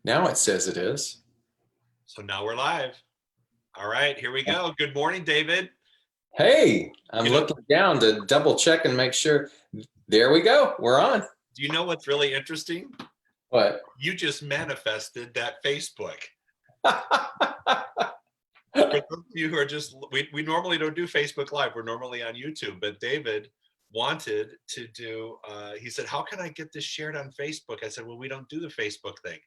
Now it says it is. So now we're live. All right, here we go. Good morning, David. Hey, I'm looking down to double check and make sure. There we go. We're on. Do you know what's really interesting? What? You just manifested that Facebook. For those of you who are just, we normally don't do Facebook Live. We're normally on YouTube, but David wanted to do, he said, how can I get this shared on Facebook? I said, well, we don't do the Facebook thing.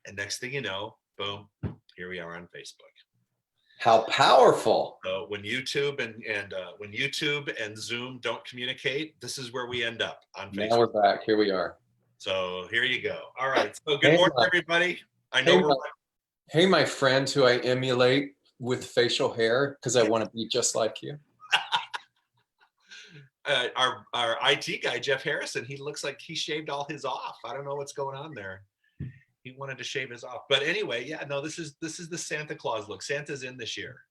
And next thing you know, boom, here we are on Facebook. How powerful. So when YouTube when YouTube and Zoom don't communicate, this is where we end up on Facebook. Now we're back. Here we are. So here you go. All right. So good morning, everybody. I know hey, my friend who I emulate with facial hair because I want to be just like you. Our IT guy, Jeff Harrison, he looks like he shaved all his off. I don't know what's going on there. He wanted to shave his off. But anyway, yeah, no, this is the Santa Claus look. Santa's in this year.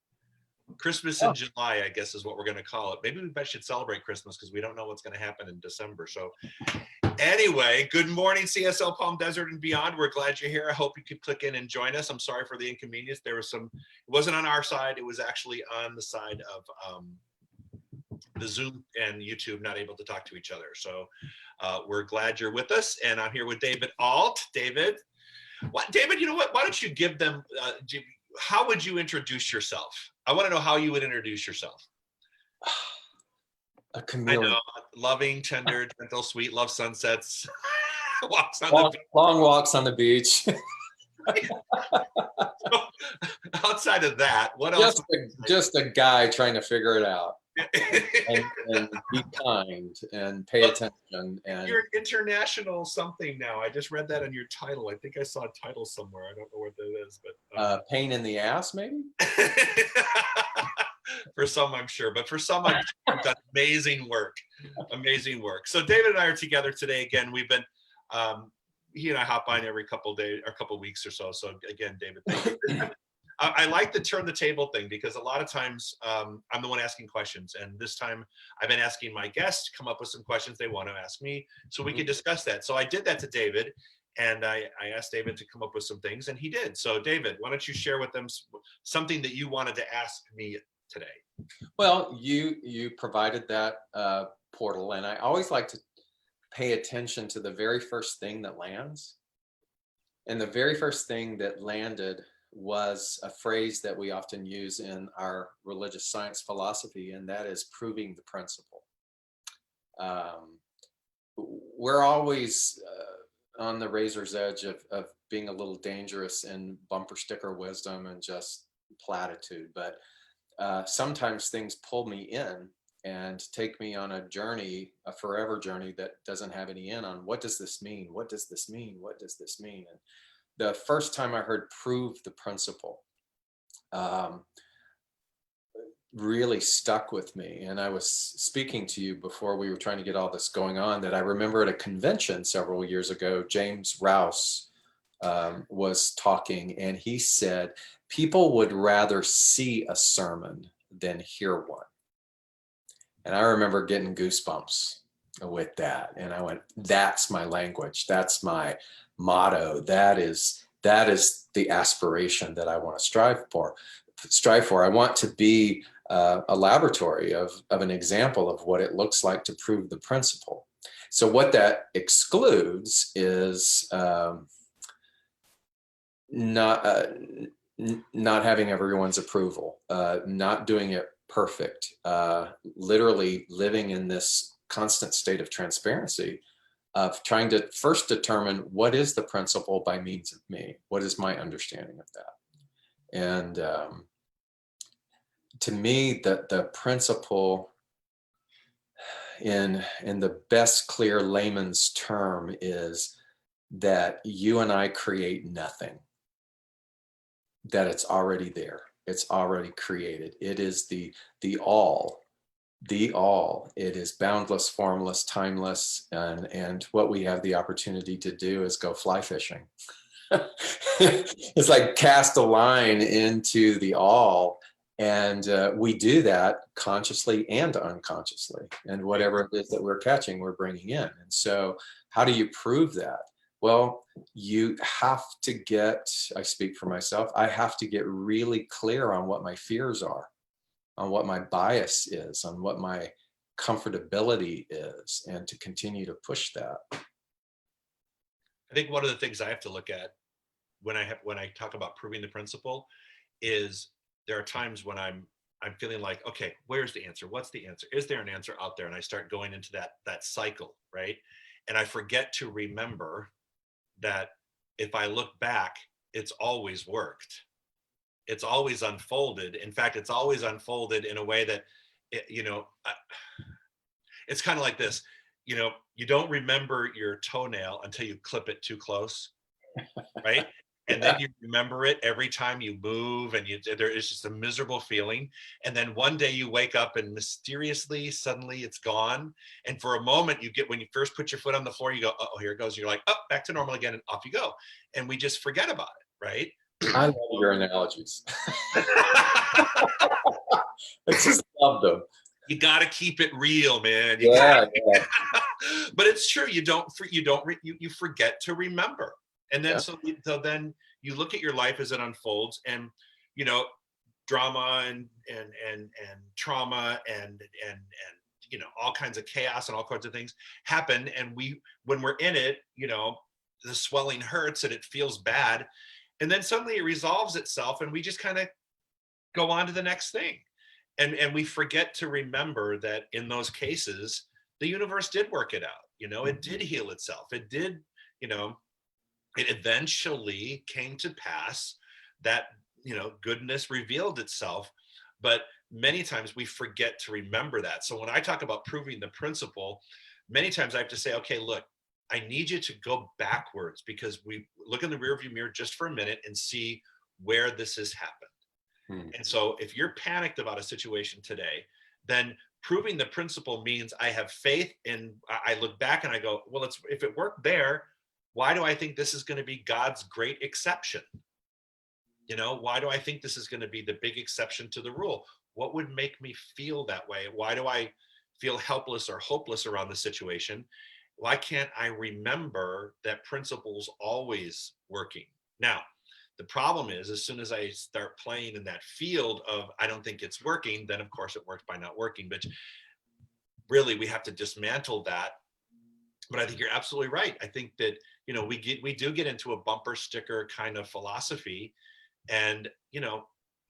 Christmas in July, I guess, is what we're going to call it. Maybe we should celebrate Christmas because we don't know what's going to happen in December. So anyway, good morning, CSL Palm Desert and beyond. We're glad you're here. I hope you could click in and join us. I'm sorry for the inconvenience. There was it wasn't on our side. It was actually on the side of the Zoom and YouTube not able to talk to each other. So we're glad you're with us. And I'm here with David Ault. David, David, you know what? Why don't you give them, how would you introduce yourself? I want to know how you would introduce yourself. A chameleon. I know, loving, tender, gentle, sweet, love sunsets, long walks on the beach. So, outside of that, what else? Just a guy trying to figure it out. and be kind and pay attention. And you're international something now. I just read that on your title. I think I saw a title somewhere. I don't know what that is, but pain in the ass, maybe. For some, I'm sure, but for some, I've done amazing work. So David and I are together today again. We've been he and I hop on every couple days or couple weeks or so. So again, David, thank you. I like the turn the table thing because a lot of times I'm the one asking questions, and this time I've been asking my guests to come up with some questions they want to ask me so we can discuss that. So I did that to David, and I asked David to come up with some things, and he did. So David, why don't you share with them something that you wanted to ask me today? Well, you provided that portal, and I always like to pay attention to the very first thing that lands. And the very first thing that landed was a phrase that we often use in our religious science philosophy, and that is proving the principle. We're always on the razor's edge of being a little dangerous in bumper sticker wisdom and just platitude, but sometimes things pull me in and take me on a journey, a forever journey that doesn't have any end on what does this mean? What does this mean? What does this mean? And the first time I heard prove the principle really stuck with me. And I was speaking to you before we were trying to get all this going on that I remember at a convention several years ago, James Rouse was talking, and he said, people would rather see a sermon than hear one. And I remember getting goosebumps with that. And I went, that's my language. That's my motto. That is the aspiration that I want to strive for. I want to be a laboratory of an example of what it looks like to prove the principle. So what that excludes is not having everyone's approval, not doing it perfect, literally living in this constant state of transparency, of trying to first determine what is the principle by means of me, what is my understanding of that. And to me, the principle in the best clear layman's term is that you and I create nothing, that it's already there. It's already created. It is the all. It is boundless, formless, timeless, and what we have the opportunity to do is go fly fishing. It's like cast a line into the all, and we do that consciously and unconsciously, and whatever it is that we're catching, we're bringing in. And so how do you prove that? Well, you have to get, I speak for myself, I have to get really clear on what my fears are, on what my bias is, on what my comfortability is, and to continue to push that. I think one of the things I have to look at when I talk about proving the principle is there are times when I'm feeling like, okay, where's the answer? What's the answer? Is there an answer out there? And I start going into that cycle, right? And I forget to remember that if I look back, it's always worked. It's always unfolded. In fact, it's always unfolded in a way that, it's kind of like this. You don't remember your toenail until you clip it too close, right? And then Yeah. you remember it every time you move, and there is just a miserable feeling. And then one day you wake up and mysteriously, suddenly it's gone. And for a moment, when you first put your foot on the floor, you go, oh, here it goes. And you're like, oh, back to normal again, and off you go. And we just forget about it, right? I love your analogies. I just love them. You got to keep it real, man. Yeah, yeah, But it's true. You forget to remember. And then yeah. so then you look at your life as it unfolds, and you know drama and trauma and all kinds of chaos and all kinds of things happen, and when we're in it, the swelling hurts and it feels bad, and then suddenly it resolves itself, and we just kind of go on to the next thing, and we forget to remember that in those cases the universe did work it out. It did heal itself. It did. you know it eventually came to pass that goodness revealed itself. But many times we forget to remember that. So when I talk about proving the principle, many times I have to say, okay, look, I need you to go backwards, because we look in the rearview mirror just for a minute and see where this has happened. Hmm. And so if you're panicked about a situation today, then proving the principle means I have faith in, I look back and I go, well, if it worked there, why do I think this is going to be God's great exception? Why do I think this is going to be the big exception to the rule? What would make me feel that way? Why do I feel helpless or hopeless around the situation? Why can't I remember that principle's always working? Now, the problem is, as soon as I start playing in that field of I don't think it's working, then of course it works by not working. But really, we have to dismantle that. But I think you're absolutely right. I think that we do get into a bumper sticker kind of philosophy, and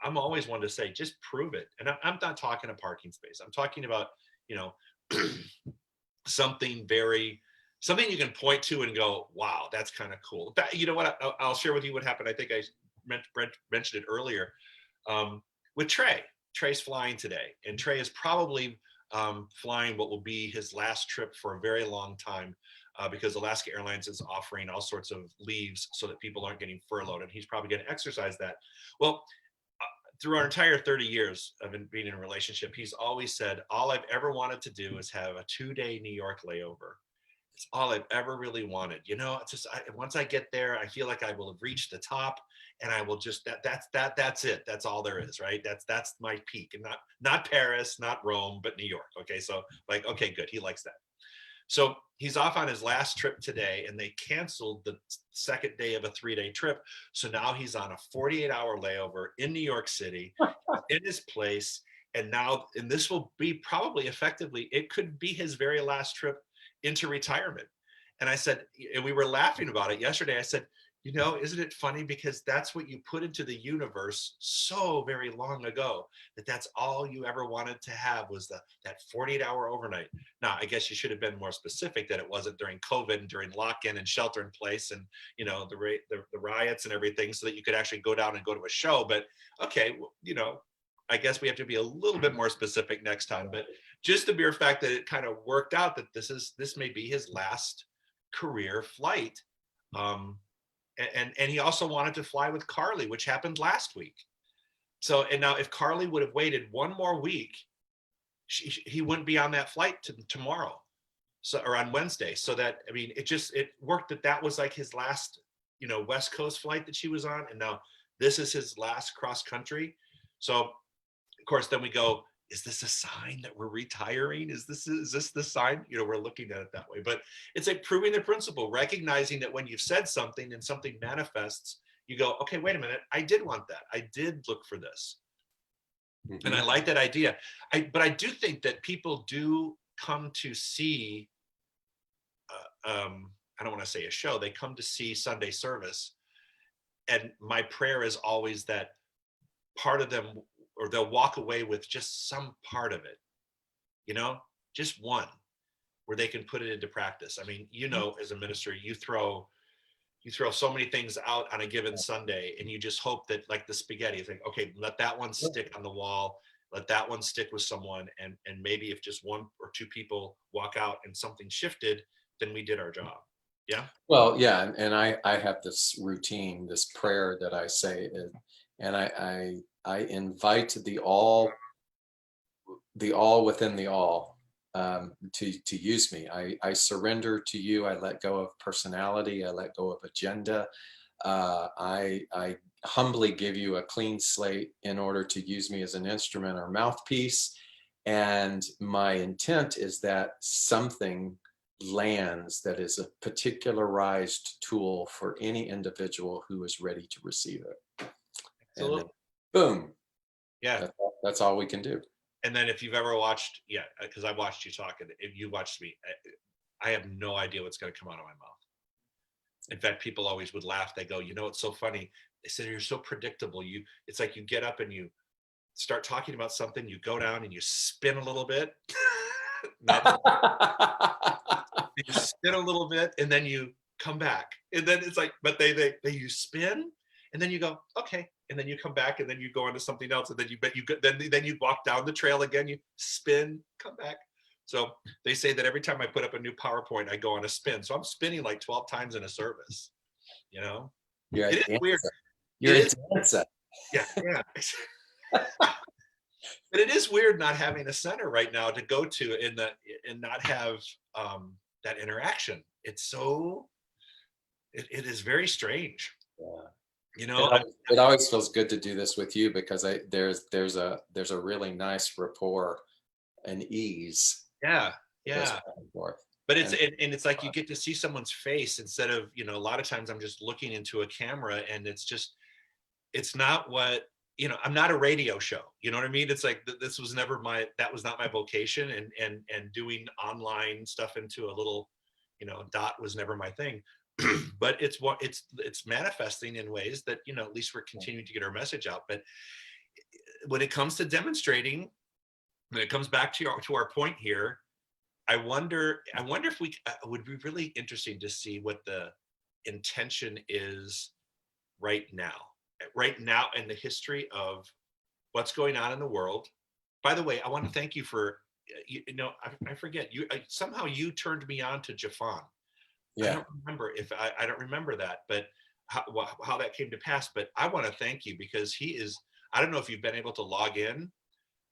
I'm always one to say, just prove it. And I'm not talking a parking space. I'm talking about you know something something you can point to and go, wow, that's kind of cool. You know what? I'll share with you what happened. I think I mentioned it earlier, with Trey. Trey's flying today, and Trey is probably flying what will be his last trip for a very long time, because Alaska Airlines is offering all sorts of leaves so that people aren't getting furloughed, and he's probably going to exercise that. Well, through our entire 30 years of being in a relationship, he's always said, all I've ever wanted to do is have a 2-day New York layover. It's all I've ever really wanted. It's just once I get there, I feel like I will have reached the top, and I will just that's it. That's all there is, right? That's my peak, and not Paris, not Rome, but New York. Okay, so okay, good. He likes that. So he's off on his last trip today, and they canceled the second day of a 3-day trip. So now he's on a 48-hour layover in New York City, in his place. And this will be probably effectively, it could be his very last trip into retirement. And I said, and we were laughing about it yesterday. I said, isn't it funny? Because that's what you put into the universe so very long ago, that's all you ever wanted to have, was that 48-hour overnight. Now, I guess you should have been more specific that it wasn't during COVID and during lock-in and shelter in place and, the riots and everything, so that you could actually go down and go to a show. But okay, I guess we have to be a little bit more specific next time. But just the mere fact that it kind of worked out that this may be his last career flight. And he also wanted to fly with Carly, which happened last week. So, and now if Carly would have waited one more week, he wouldn't be on that flight tomorrow, or on Wednesday. So that, it worked that was like his last, West Coast flight that she was on. And now this is his last cross country. So of course, then we go, is this a sign that we're retiring? Is this the sign? You know, we're looking at it that way. But it's like proving the principle, recognizing that when you've said something and something manifests, you go, okay, wait a minute, I did want that. I did look for this. And I Mhm. like that idea. But I do think that people do come to see, I don't want to say a show, they come to see Sunday service. And my prayer is always that part of them, or they'll walk away with just some part of it, you know, just one where they can put it into practice. I mean, you know, as a minister, you throw so many things out on a given Sunday, and you just hope that, like the spaghetti, you think, okay, let that one stick on the wall, let that one stick with someone, and maybe if just one or two people walk out and something shifted, then we did our job. Yeah. Well, yeah, and I have this routine, this prayer that I say, and I invite the all within the all, to use me. I surrender to you. I let go of personality. I let go of agenda. I humbly give you a clean slate in order to use me as an instrument or mouthpiece. And my intent is that something lands that is a particularized tool for any individual who is ready to receive it. And then, Absolutely. boom, Yeah. that's all we can do. And then if you've ever watched, yeah, because I watched you talk, and if you watched me, I have no idea what's going to come out of my mouth. In fact, people always would laugh. They go, you know, it's so funny. They said, you're so predictable. It's like you get up and you start talking about something, you go down and you spin a little bit. Not You spin a little bit and then you come back. And then it's like, but they you spin and then you go, okay. And then you come back and then you go on to something else. And then then you walk down the trail again, you spin, come back. So they say that every time I put up a new PowerPoint, I go on a spin. So I'm spinning like 12 times in a service, you know? You're a It is weird. dancer. You're It a is, dancer. yeah, yeah. But it is weird not having a center right now to go to and not have that interaction. It's so it is very strange. Yeah. You know, It always feels good to do this with you because there's a really nice rapport and ease yeah, that goes yeah. back and forth. But And and it's like you get to see someone's face instead of, you know, a lot of times I'm just looking into a camera and it's not what, you know, I'm not a radio show. You know what I mean? It's like this was never that was not my vocation, and doing online stuff into a little, you know, dot was never my thing. But it's manifesting in ways that, you know, at least we're continuing to get our message out. But when it comes to demonstrating, when it comes back to our point here, I wonder if we would be really interesting to see what the intention is right now, right now in the history of what's going on in the world. By the way, I want to thank you for, you know, I forget, somehow you turned me on to Jafan. I yeah, don't remember if I don't remember that, but how that came to pass. But I want to thank you because he is, I don't know if you've been able to log in,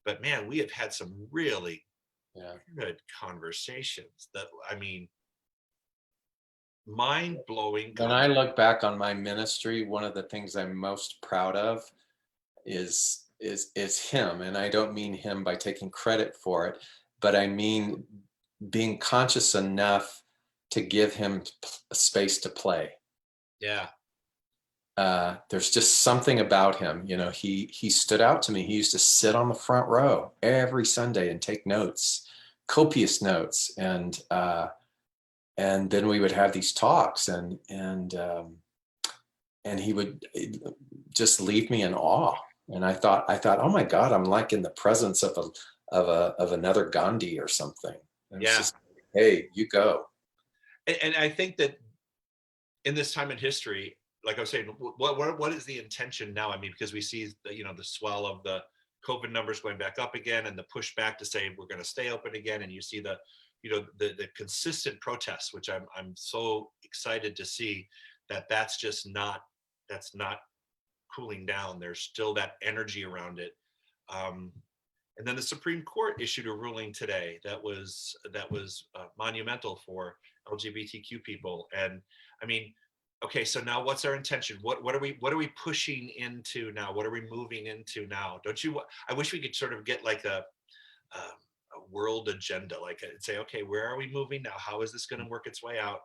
but man, we have had some really yeah. good conversations that, I mean, mind blowing When I look back on my ministry, one of the things I'm most proud of is him, and I don't mean him by taking credit for it, but I mean being conscious enough to give him a space to play. Yeah, There's just something about him, you know. He stood out to me. He used to sit on the front row every Sunday and take notes, copious notes, and then we would have these talks, and he would just leave me in awe. And I thought, oh my God, I'm like in the presence of another Gandhi or something. And it's yeah. just, hey, you go. And I think that in this time in history, like I was saying, what is the intention now? I mean, because we see the, you know, the swell of the COVID numbers going back up again, and the pushback to say we're going to stay open again, and you see the, you know, the consistent protests, which I'm so excited to see that that's not cooling down. There's still that energy around it. Um, and then the Supreme Court issued a ruling today that was monumental for LGBTQ people. And I mean, okay, so now what's our intention? What are we pushing into now? What are we moving into now? Don't you? I wish we could sort of get like a world agenda. Like I'd say, okay, where are we moving now? How is this going to work its way out?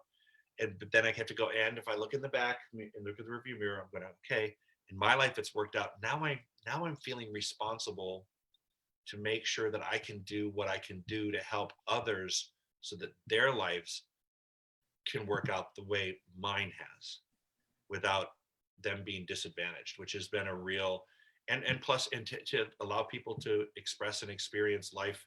And but then I have to go, and if I look in the back and look at the review mirror, I'm going, okay, in my life it's worked out. Now I'm feeling responsible to make sure that I can do what I can do to help others so that their lives can work out the way mine has without them being disadvantaged, which has been a real, and plus, and to allow people to express and experience life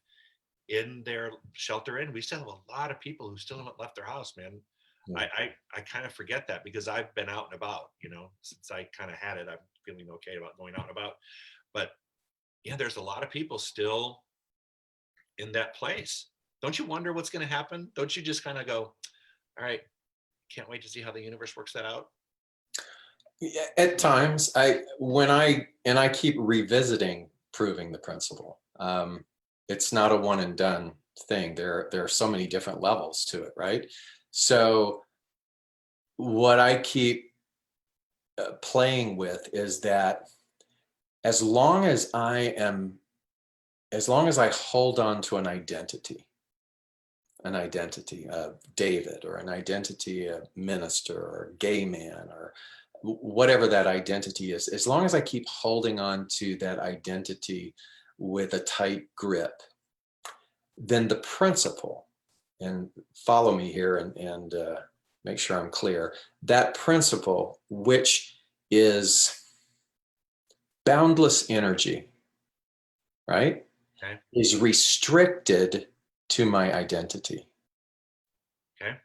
in their shelter in. We still have a lot of people who still haven't left their house, man. Yeah. I kind of forget that because I've been out and about, since I kind of had it. I'm feeling okay about going out and about. But yeah, there's a lot of people still in that place. Don't you wonder what's going to happen? Don't you just kind of go, all right, can't wait to see how the universe works that out? Yeah, at times, I keep revisiting proving the principle. It's not a one and done thing. There are so many different levels to it, right? So what I keep playing with is that as long as I am, as long as I hold on to an identity of David, or an identity of minister or gay man, or whatever that identity is, as long as I keep holding on to that identity with a tight grip, then the principle, and follow me here and make sure I'm clear, that principle, which is boundless energy, right, Okay. is restricted to my identity. Okay.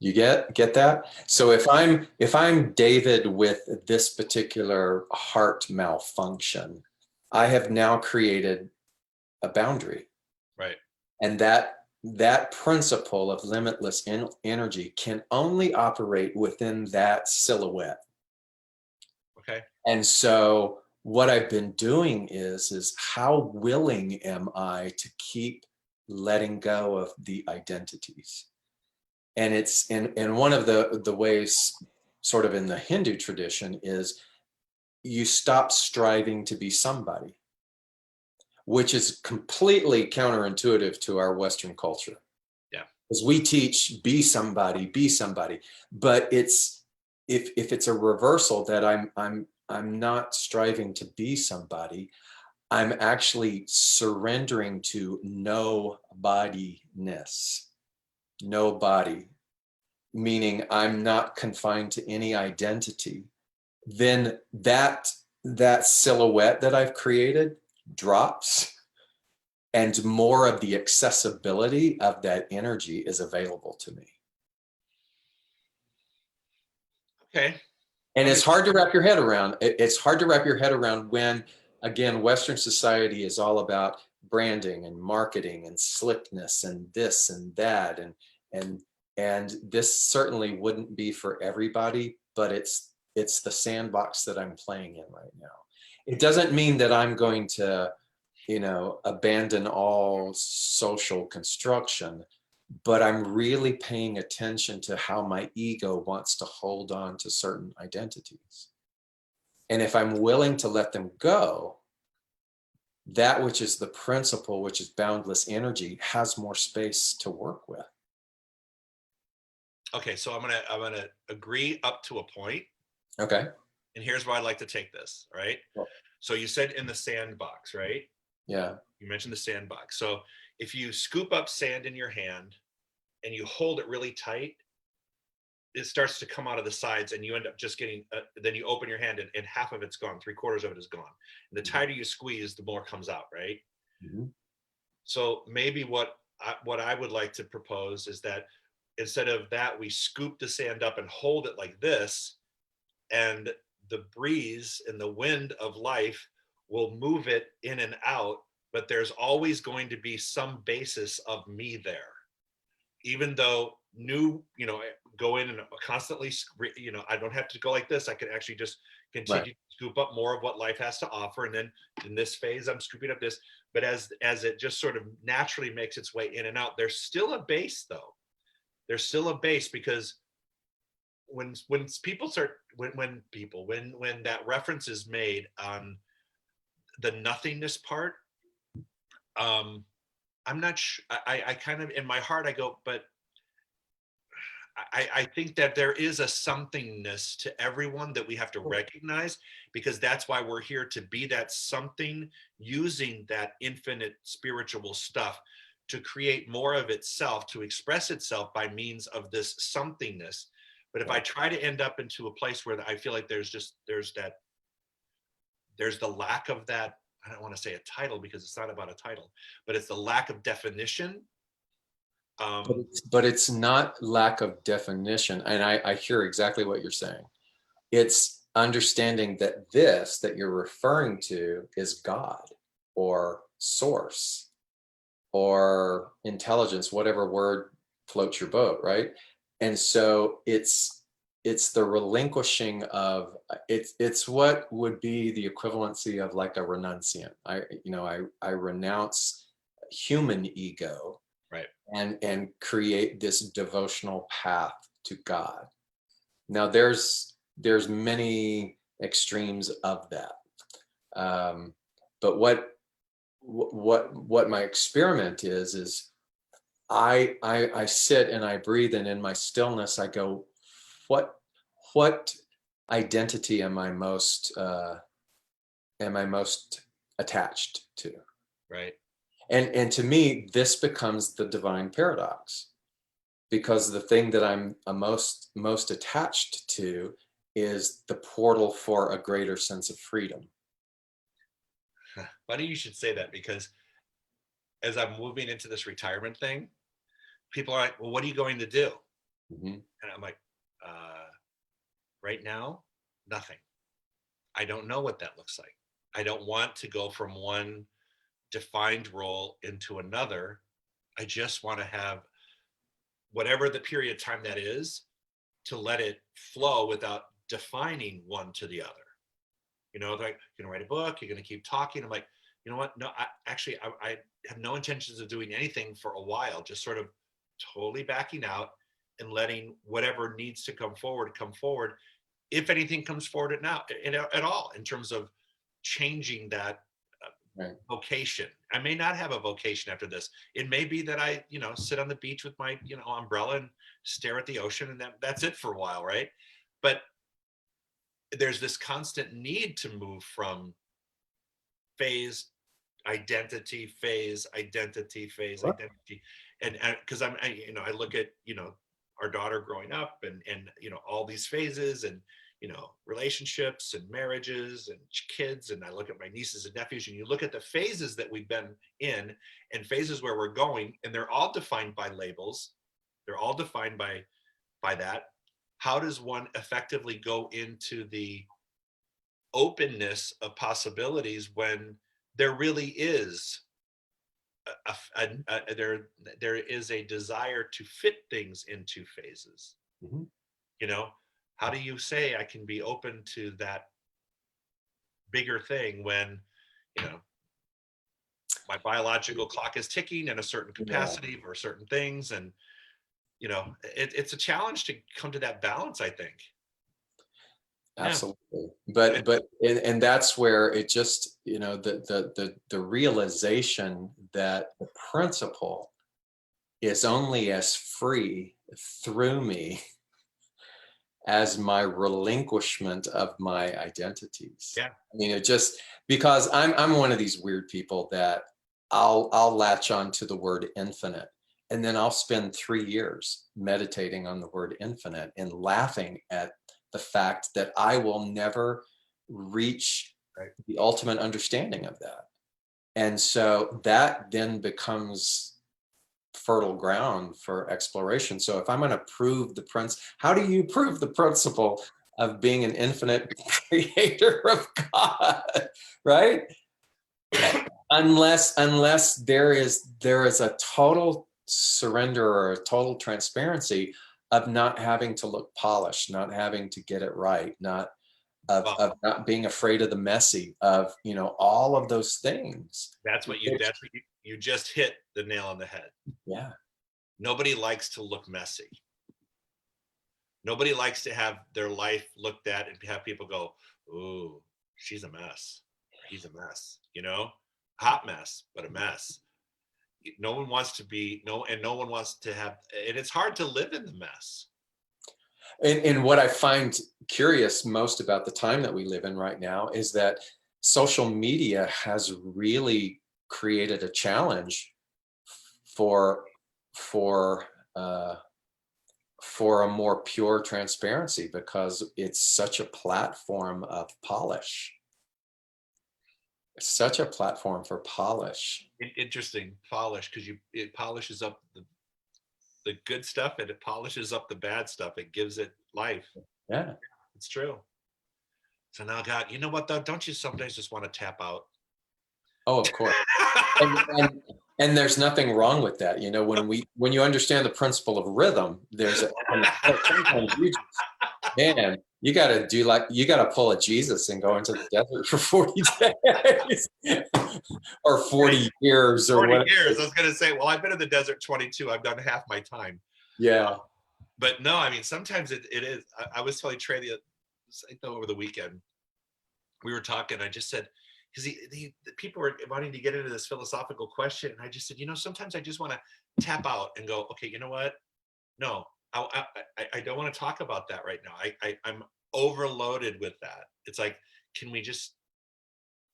You get that? So if I'm David with this particular heart malfunction, I have now created a boundary. Right. And that principle of limitless energy can only operate within that silhouette. Okay. And so what I've been doing is how willing am I to keep letting go of the identities? And it's in one of the ways, sort of in the Hindu tradition, is you stop striving to be somebody, which is completely counterintuitive to our Western culture. Yeah. Because we teach be somebody, but it's if it's a reversal, that I'm not striving to be somebody, I'm actually surrendering to nobodiness. Nobody, meaning I'm not confined to any identity. Then that silhouette that I've created drops, and more of the accessibility of that energy is available to me. Okay. And Let it's me, hard to wrap your head around. It's hard to wrap your head around when, again, Western society is all about branding and marketing and slickness and this and that, and and this certainly wouldn't be for everybody, but it's the sandbox that I'm playing in right now. It doesn't mean that I'm going to, abandon all social construction, but I'm really paying attention to how my ego wants to hold on to certain identities. And if I'm willing to let them go, that which is the principle, which is boundless energy, has more space to work with. okay. So I'm gonna agree up to a point, Okay. and here's where I'd like to take this. Right. Well, So you said in the sandbox, right? yeah. You mentioned the sandbox. So if you scoop up sand in your hand and you hold it really tight, it starts to come out of the sides, and you end up just getting. Then you open your hand, and half of it's gone. 3/4 of it is gone. And the tighter you squeeze, the more comes out, right? Mhm. So maybe what I would like to propose is that instead of that, we scoop the sand up and hold it like this, and the breeze and the wind of life will move it in and out, but there's always going to be some basis of me there, even though go in and constantly, I don't have to go like this. I can actually just Right. continue to scoop up more of what life has to offer, and then in this phase I'm scooping up this. But as it just sort of naturally makes its way in and out, there's still a base, though. There's still a base, because when people start when that reference is made on the nothingness part, um I'm not sure. I kind of, in my heart, I go, but I think that there is a somethingness to everyone that we have to recognize, because that's why we're here, to be that something, using that infinite spiritual stuff to create more of itself, to express itself by means of this somethingness. But if I Yeah. try to end up into a place where I feel like there's the lack of that, I don't want to say a title because it's not about a title, but it's the lack of definition. Um, But it's not lack of definition. And I hear exactly what you're saying. It's understanding that this that you're referring to is God or source or intelligence, whatever word floats your boat, right? And so it's the relinquishing of it's what would be the equivalency of like a renunciant. I renounce human ego right. and create this devotional path to God. Now there's many extremes of that, but what my experiment is I sit and I breathe, and in my stillness I go, what what identity am I most attached to? Right. And to me, this becomes the divine paradox, because the thing that I'm most attached to is the portal for a greater sense of freedom. Funny you should say that, because as I'm moving into this retirement thing, people are like, well, what are you going to do? Mhm. And I'm like, uh, right now, nothing. I don't know what that looks like. I don't want to go from one defined role into another. I just want to have whatever the period of time that is, to let it flow without defining one to the other. Like, you're gonna write a book, you're gonna keep talking. I'm like, you know what? No, I have no intentions of doing anything for a while, just sort of totally backing out and letting whatever needs to come forward. If anything comes forward at all, in terms of changing that Right. vocation. I may not have a vocation after this. It may be that I, sit on the beach with my, umbrella and stare at the ocean, and that's it for a while, right? But there's this constant need to move from phase, phase, Sure. identity. And because I look at, our daughter growing up, and all these phases, and relationships and marriages and kids, and I look at my nieces and nephews, and you look at the phases that we've been in, and phases where we're going, and they're all defined by labels. They're all defined by that. How does one effectively go into the openness of possibilities when there really is there is a desire to fit things into phases? Mhm. you know how do you say I can be open to that bigger thing when you know my biological clock is ticking in a certain Yeah. capacity for certain things? And it's a challenge to come to that balance, I think. Yeah. Absolutely. And that's where it just, the realization that the principle is only as free through me as my relinquishment of my identities. Yeah. I mean, it just because I'm one of these weird people that I'll latch on to the word infinite, and then I'll spend 3 years meditating on the word infinite and laughing at the fact that I will never reach Right. the ultimate understanding of that. And so that then becomes fertile ground for exploration. So if I'm going to prove how do you prove the principle of being an infinite creator of God, right? Unless there is a total surrender or a total transparency of not having to look polished, not having to get it right, not Well, of not being afraid of the messy, of all of those things. that's what you just hit the nail on the head. Yeah. Nobody likes to look messy. Nobody likes to have their life looked at and have people go, "Ooh, she's a mess, or he's a mess." Hot mess, but a mess. no one wants to be no one wants to have, and it's hard to live in the mess. And what I find curious most about the time that we live in right now is that social media has really created a challenge for for uh, for a more pure transparency, because it's such a platform of polish. It's such a platform for polish. Interesting, polish, because it polishes up the good stuff and it polishes up the bad stuff. It gives it life. Yeah. It's true. So now, God, you know what though? Don't you sometimes just want to tap out? Oh, of course. And there's nothing wrong with that. You know, when you understand the principle of rhythm, there's a and sometimes you just, man, you gotta pull a Jesus and go into the desert for 40 days or 40 years or 40 whatever. years. I was going to say, well, I've been in the desert 22. I've done half my time. Yeah. But no, I mean, sometimes it is. I was telling Trey over the weekend, we were talking. I just said, because the people were wanting to get into this philosophical question. And I just said, sometimes I just want to tap out and go, okay, you know what? No, I don't want to talk about that right now. I'm overloaded with that. It's like, can we just,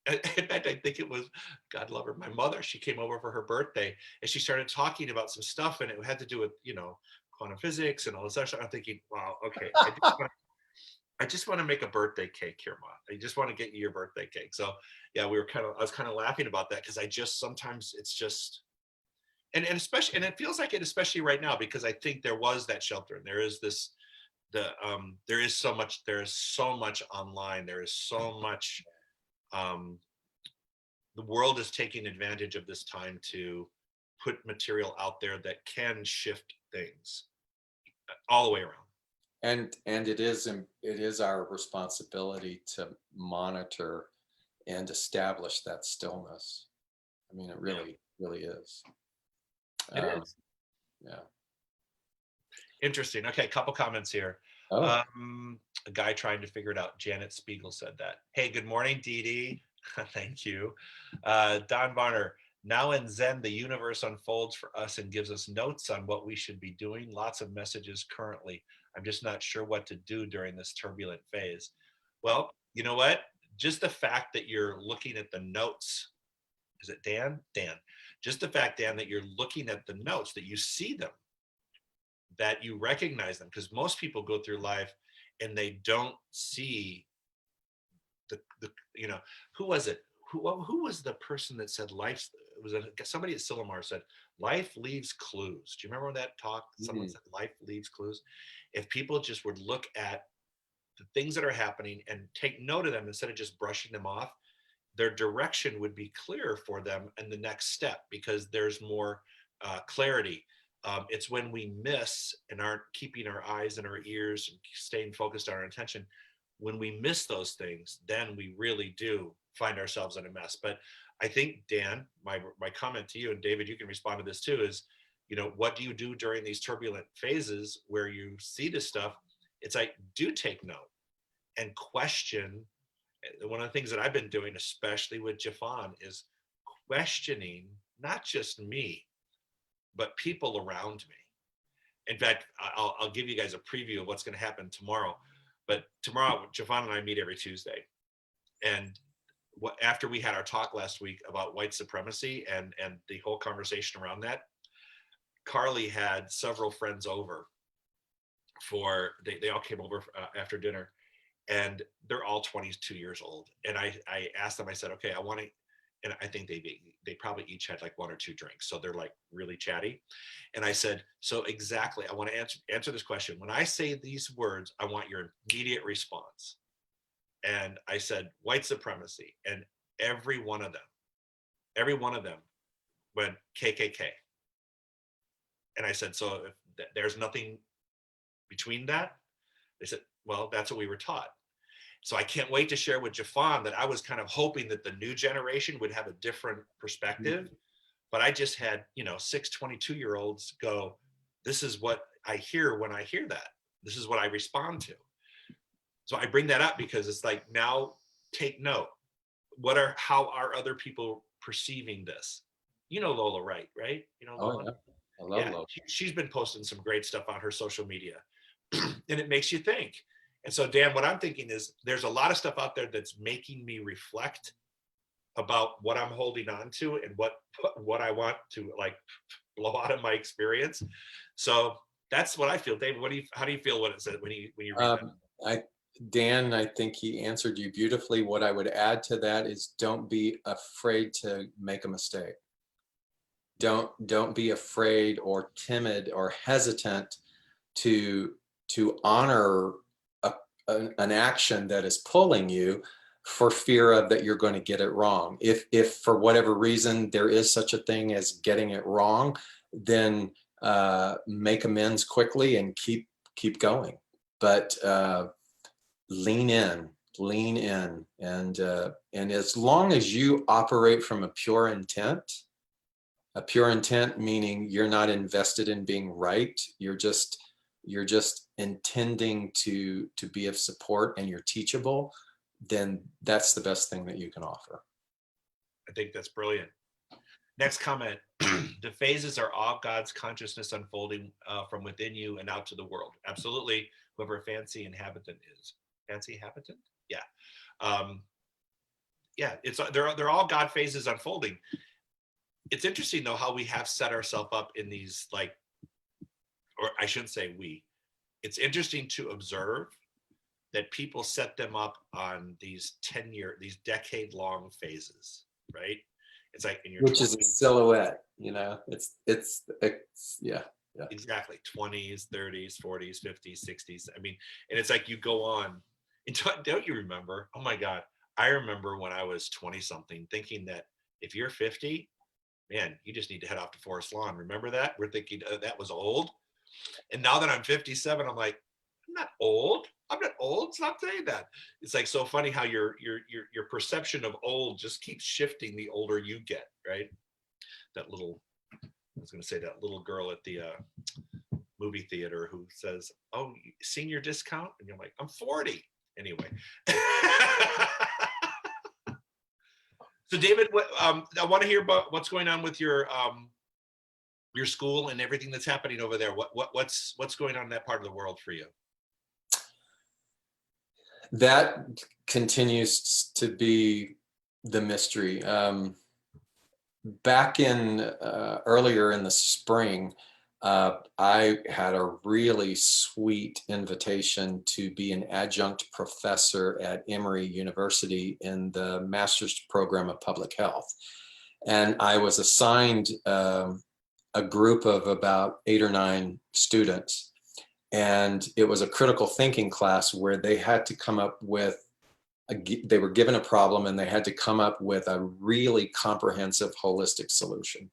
in fact, I think it was, God love her, my mother, she came over for her birthday and she started talking about some stuff and it had to do with, quantum physics and all this other stuff. I'm thinking, wow, okay, I just want to make a birthday cake here, Mom. I just want to get you your birthday cake. So yeah, I was kind of laughing about that because I just, sometimes it's just, and especially, and it feels like it, especially right now, because I think there was that shelter and there is there is so much online. There is so much, the world is taking advantage of this time to put material out there that can shift things all the way around. And it is our responsibility to monitor and establish that stillness. I mean, it really is. It is. Yeah. Interesting. Okay, a couple comments here. Oh, A guy trying to figure it out. Janet Spiegel said that. Hey, good morning, Dee Dee. Thank you. Don Varner. Now in Zen, the universe unfolds for us and gives us notes on what we should be doing. Lots of messages currently. I'm just not sure what to do during this turbulent phase. Well, you know what? Just the fact that you're looking at the notes. Is it Dan? Dan. Just the fact, Dan, that you're looking at the notes, that you see them, that you recognize them, because most people go through life and they don't see the who was it, who was the person that said life, it was somebody at Silomar said life leaves clues. Do you remember that talk? Someone said life leaves clues. If people just would look at the things that are happening and take note of them instead of just brushing them off, their direction would be clearer for them in the next step, because there's more clarity. It's when we miss and aren't keeping our eyes and our ears and staying focused on our attention, when we miss those things, then we really do find ourselves in a mess. But I think, Dan, my comment to you, and David, you can respond to this too, is, what do you do during these turbulent phases where you see this stuff? It's like, do take note and question. One of the things that I've been doing, especially with Jafan, is questioning not just me, but people around me. In fact, I'll give you guys a preview of what's going to happen tomorrow. But tomorrow, Jafan and I meet every Tuesday. And after we had our talk last week about white supremacy and the whole conversation around that, Carly had several friends over they all came over after dinner, and they're all 22 years old. And I asked them, I said, okay, I want to, and I think they probably each had like one or two drinks. So they're like really chatty. And I said, so exactly, I want to answer this question. When I say these words, I want your immediate response. And I said, white supremacy. And every one of them went KKK. And I said, so if there's nothing between that, they said, well, that's what we were taught. So I can't wait to share with Jafan that I was kind of hoping that the new generation would have a different perspective. But I just had, 6 22-year-olds go, this is what I hear when I hear that. This is what I respond to. So I bring that up because it's like, now take note. How are other people perceiving this? You know Lola Wright, right? You know Oh Lola? yeah, I love Yeah, love. she's been posting some great stuff on her social media, and it makes you think. And so, Dan, what I'm thinking is there's a lot of stuff out there that's making me reflect about what I'm holding on to and what I want to like blow out of my experience. So that's what I feel. David, how do you feel when it said when you read that? I Dan, I think he answered you beautifully. What I would add to that is don't be afraid to make a mistake. Don't be afraid or timid or hesitant to honor an action that is pulling you for fear of that you're going to get it wrong. If for whatever reason there is such a thing as getting it wrong, then make amends quickly and keep going. But lean in, and as long as you operate from a pure intent meaning you're not invested in being right, you're just intending to be of support and you're teachable, then that's the best thing that you can offer. I think that's brilliant. Next comment. The phases are all God's consciousness unfolding from within you and out to the world. Absolutely. Whoever fancy inhabitant is. Fancy inhabitant? Yeah. Um, yeah, they're all God phases unfolding. It's interesting though how we have set ourselves up in these like, or I shouldn't say we. It's interesting to observe that people set them up on these 10-year, these decade-long phases, right? It's like in your Which 20s. is a silhouette, it's yeah, yeah. Exactly. 20s, 30s, 40s, 50s, 60s. I mean, and it's like you go on. And don't you remember? Oh my God. I remember when I was 20 something thinking that if you're 50, man, you just need to head off to Forest Lawn. Remember that? We're thinking that was old. And now that I'm 57, I'm like, I'm not old. I'm not old. Stop saying that. It's like so funny how your perception of old just keeps shifting the older you get, right? That little, I was going to say that little girl at the movie theater who says, "Oh, senior discount," and you're like, "I'm 40." Anyway. So David, I want to hear about what's going on with your school and everything that's happening over there. What's going on in that part of the world for you? That continues to be the mystery. Back in earlier in the spring, I had a really sweet invitation to be an adjunct professor at Emory University in the master's program of public health. And I was assigned a group of about 8 or 9 students. And it was a critical thinking class where they had to come up with they were given a problem and they had to come up with a really comprehensive holistic solution.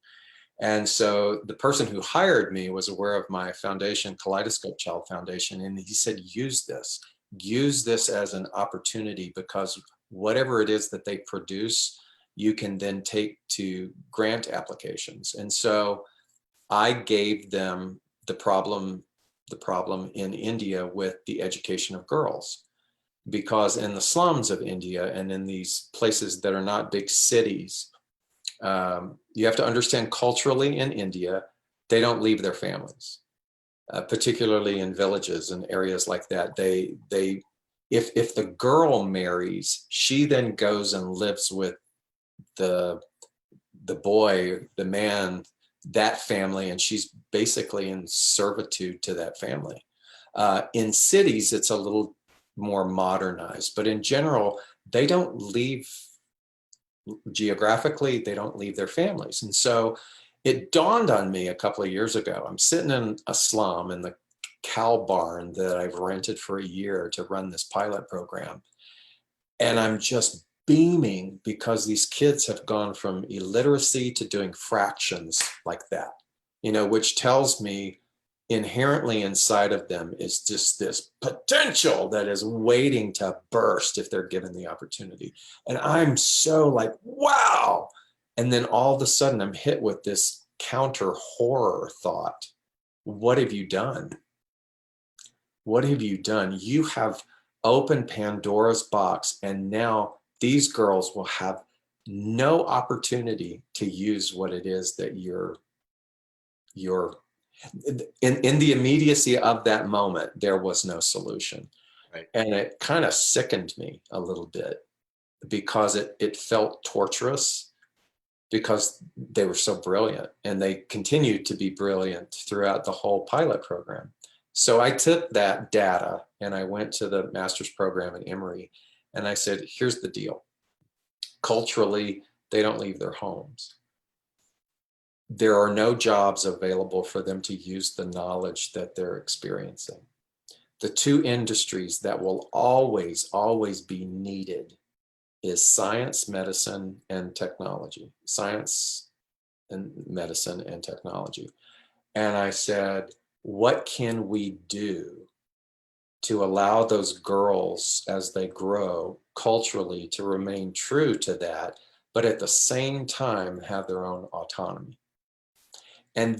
And so the person who hired me was aware of my foundation, Kaleidoscope Child Foundation, and he said, use this as an opportunity, because whatever it is that they produce, you can then take to grant applications. And so I gave them the problem in India with the education of girls. Because in the slums of India and in these places that are not big cities, you have to understand culturally in India, they don't leave their families, particularly in villages and areas like that. If the girl marries, she then goes and lives with the boy, the man, that family, and she's basically in servitude to that family. In cities, it's a little more modernized, but in general, they don't leave geographically, they don't leave their families. And so it dawned on me a couple of years ago. I'm sitting in a slum in the cow barn that I've rented for a year to run this pilot program. And I'm just beaming because these kids have gone from illiteracy to doing fractions like that, which tells me inherently inside of them is just this potential that is waiting to burst if they're given the opportunity. And I'm so like, wow. And then all of a sudden I'm hit with this counter horror thought. What have you done? What have you done? You have opened Pandora's box, and now these girls will have no opportunity to use what it is that you're in the immediacy of that moment. There was no solution. Right. And it kind of sickened me a little bit because it felt torturous, because they were so brilliant and they continued to be brilliant throughout the whole pilot program. So I took that data and I went to the master's program at Emory and I said, here's the deal. Culturally, they don't leave their homes. There are no jobs available for them to use the knowledge that they're experiencing. The two industries that will always, always be needed is science, medicine, and technology. Science and medicine and technology. And I said, what can we do to allow those girls as they grow culturally to remain true to that, but at the same time have their own autonomy? And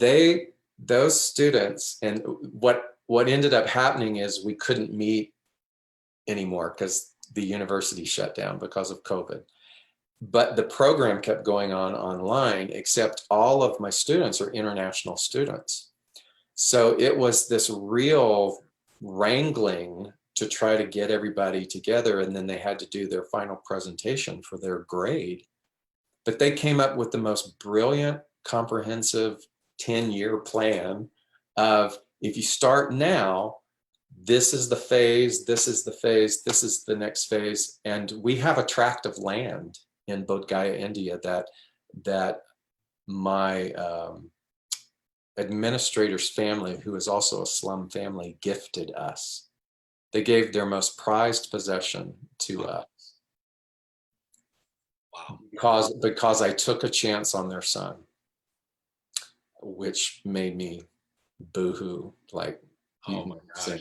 those students, and what ended up happening is we couldn't meet anymore because the university shut down because of COVID. But the program kept going on online, except all of my students are international students. So it was this real wrangling to try to get everybody together, and then they had to do their final presentation for their grade. But they came up with the most brilliant, comprehensive 10-year plan of, if you start now, this is the phase, this is the phase, this is the next phase. And we have a tract of land in Bodh Gaya, India, that my administrator's family, who is also a slum family, gifted us. They gave their most prized possession to us. Wow. Because I took a chance on their son, which made me boohoo, like Oh my gosh.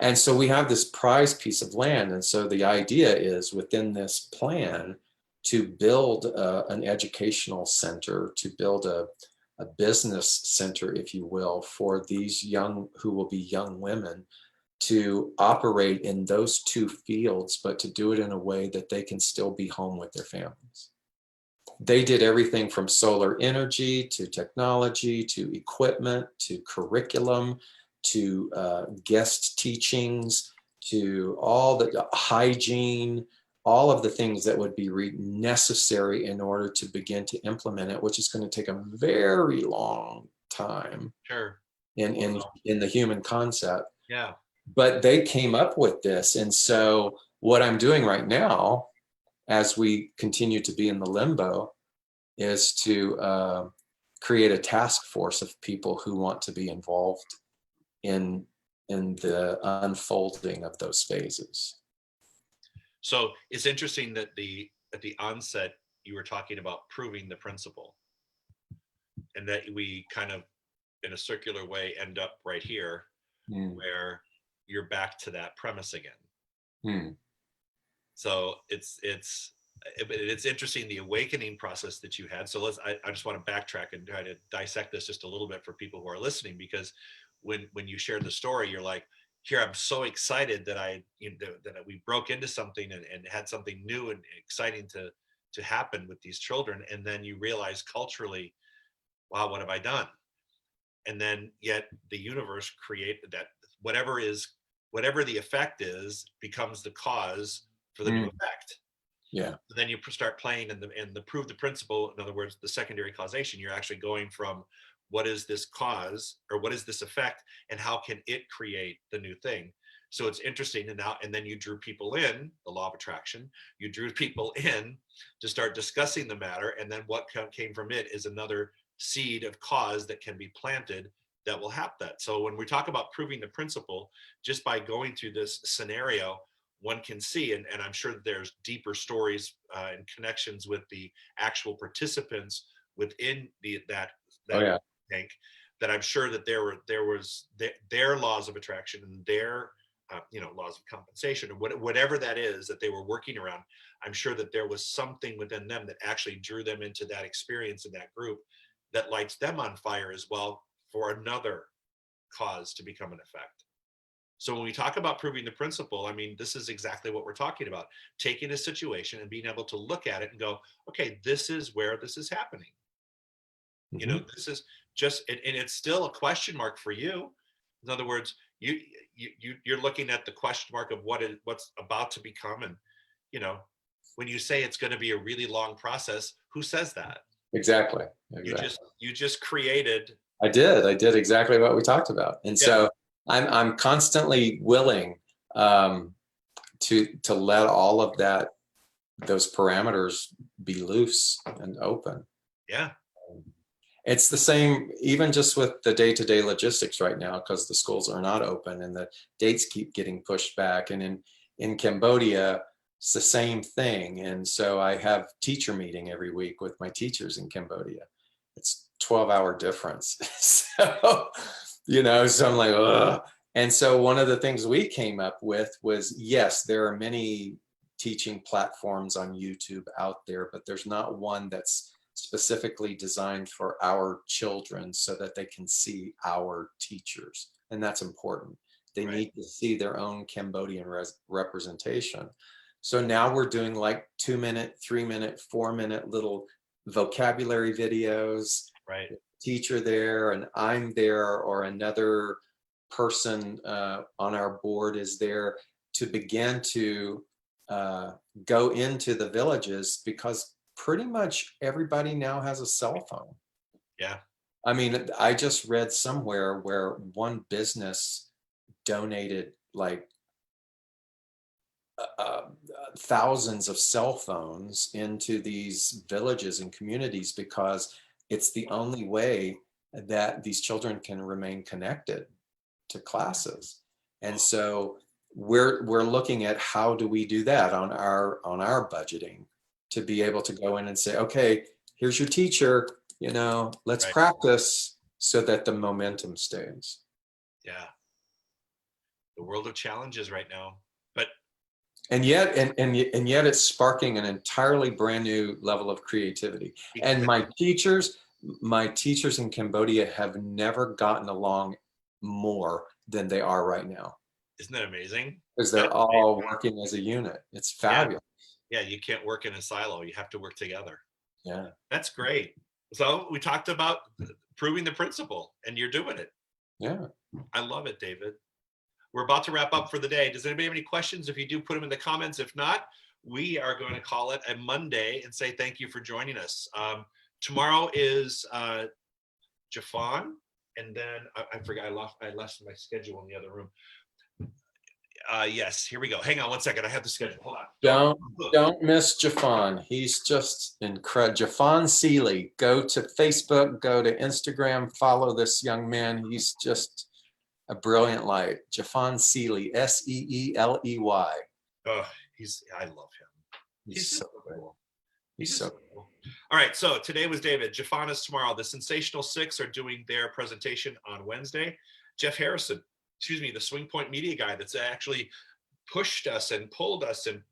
And so we have this prized piece of land. And so the idea is within this plan to build an educational center, to build a business center, if you will, for these young, who will be young women, to operate in those two fields, but to do it in a way that they can still be home with their families. They did everything from solar energy to technology to equipment to curriculum to guest teachings to all the hygiene, all of the things that would be necessary in order to begin to implement it, which is going to take a very long time Sure. in the human concept. Yeah. But they came up with this. And so what I'm doing right now, as we continue to be in the limbo, is to create a task force of people who want to be involved in the unfolding of those phases. So it's interesting that at the onset you were talking about proving the principle, and that we kind of in a circular way end up right here, where you're back to that premise again. So it's interesting, the awakening process that you had. So I just want to backtrack and try to dissect this just a little bit for people who are listening, because when you shared the story, you're like, here, I'm so excited that that we broke into something and had something new and exciting to happen with these children. And then you realize culturally, wow, what have I done? And then yet the universe created that whatever the effect is becomes the cause for the new effect. Yeah. So then you start playing in the prove the principle. In other words, the secondary causation. You're actually going from what is this cause, or what is this effect, and how can it create the new thing? So it's interesting. And then you drew people in, the law of attraction. You drew people in to start discussing the matter, and then what came from it is another seed of cause that can be planted that will have that. So when we talk about proving the principle, just by going through this scenario, one can see, and I'm sure that there's deeper stories and connections with the actual participants within that Oh yeah. tank, that I'm sure that there was their laws of attraction and their laws of compensation, or whatever that is that they were working around. I'm sure that there was something within them that actually drew them into that experience in that group that lights them on fire as well, for another cause to become an effect. So when we talk about proving the principle, I mean, this is exactly what we're talking about. Taking a situation and being able to look at it and go, okay, this is where this is happening. You know, Mhm. this is just, and it's still a question mark for you. In other words, you're looking at the question mark of what's about to become. And, you know, when you say it's going to be a really long process, who says that? Exactly. You Exactly. just, you just created. I did exactly what we talked about. And Yeah. so I'm constantly willing to let all of those parameters be loose and open. Yeah. It's the same, even just with the day-to-day logistics right now, because the schools are not open and the dates keep getting pushed back. And in Cambodia, it's the same thing. And so I have teacher meeting every week with my teachers in Cambodia. It's 12-hour difference. So, so I'm like, ugh. And so one of the things we came up with was, yes, there are many teaching platforms on YouTube out there, but there's not one that's specifically designed for our children so that they can see our teachers. And that's important. They Right. need to see their own Cambodian representation. So now we're doing like 2-minute, 3-minute, 4-minute little vocabulary videos. Right. Teacher there, and I'm there, or another person on our board is there to begin to go into the villages, because pretty much everybody now has a cell phone. Yeah. I mean, I just read somewhere where one business donated like thousands of cell phones into these villages and communities, because it's the only way that these children can remain connected to classes. And so we're looking at how do we do that on our budgeting, to be able to go in and say, okay, here's your teacher, let's Right. practice, so that the momentum stays. Yeah. The world of challenges right now. But And yet and yet it's sparking an entirely brand new level of creativity. And my teachers in Cambodia have never gotten along more than they are right now, isn't that amazing? because That's they're amazing. all working as a unit. It's Yeah. fabulous. Yeah. You can't work in a silo. You have to work together. Yeah. That's great. So we talked about proving the principle, and you're doing it. Yeah. I love it, David. We're about to wrap up for the day. Does anybody have any questions? If you do, put them in the comments. If not, we are going to call it a Monday and say thank you for joining us. Tomorrow is Jafan, and then I forgot, I left my schedule in the other room. Yes, here we go. Hang on one second. I have the schedule. Hold on. Don't miss Jafan. He's just incredible. Jafan Seeley. Go to Facebook, go to Instagram, follow this young man. He's just a brilliant light. Jafan Seeley, Seeley. Oh, I love him. He's so so good. cool. He's so cool. All right, so today was David. Jafan is tomorrow. The Sensational Six are doing their presentation on Wednesday. Jeff Harrison, the Swing Point Media guy that's actually pushed us and pulled us and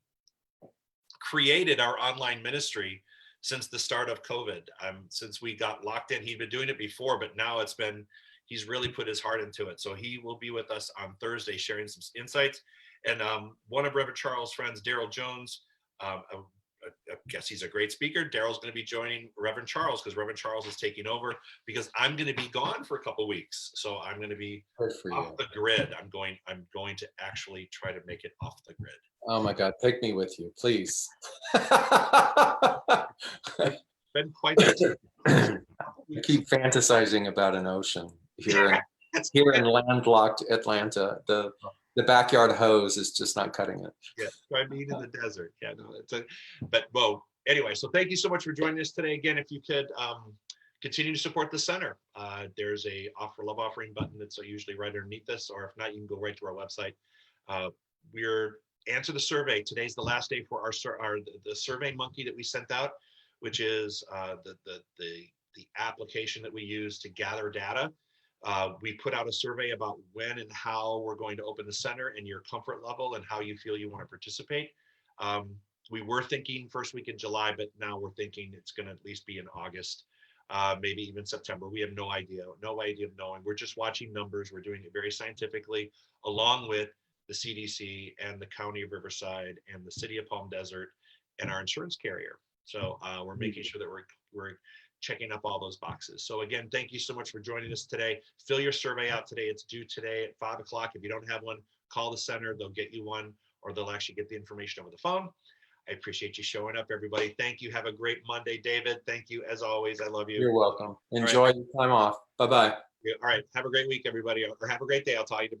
created our online ministry since the start of COVID. Since we got locked in, he'd been doing it before, but now he's really put his heart into it. So he will be with us on Thursday sharing some insights. And one of Reverend Charles' friends, Daryl Jones, I guess he's a great speaker. Daryl's going to be joining Reverend Charles, because Reverend Charles is taking over, because I'm going to be gone for a couple of weeks. So I'm going to be off the grid. I'm going to actually try to make it off the grid. Oh my God, take me with you, please. Been quite the I keep fantasizing about an ocean here in landlocked Atlanta. The backyard hose is just not cutting it. Yeah, try being in the desert. Yeah, no, but well, anyway, so thank you so much for joining us today. Again, if you could continue to support the center, there's a love offering button that's usually right underneath this, or if not, you can go right to our website. We're answer the survey. Today's the last day for the survey monkey that we sent out, which is the application that we use to gather data. We put out a survey about when and how we're going to open the center, and your comfort level and how you feel you want to participate. We were thinking first week in July, but now we're thinking it's going to at least be in August. maybe even September. We have no idea of knowing. We're just watching numbers. We're doing it very scientifically, along with the CDC and the County of Riverside and the City of Palm Desert and our insurance carrier. So we're making sure that we're checking up all those boxes. So again, thank you so much for joining us today. Fill your survey out today. It's due today at 5 o'clock. If you don't have one, call the center. They'll get you one, or they'll actually get the information over the phone. I appreciate you showing up, everybody. Thank you. Have a great Monday, David. Thank you as always. I love you. You're welcome. Enjoy your time off. Bye-bye. All right. Have a great week, everybody, or have a great day. I'll talk to you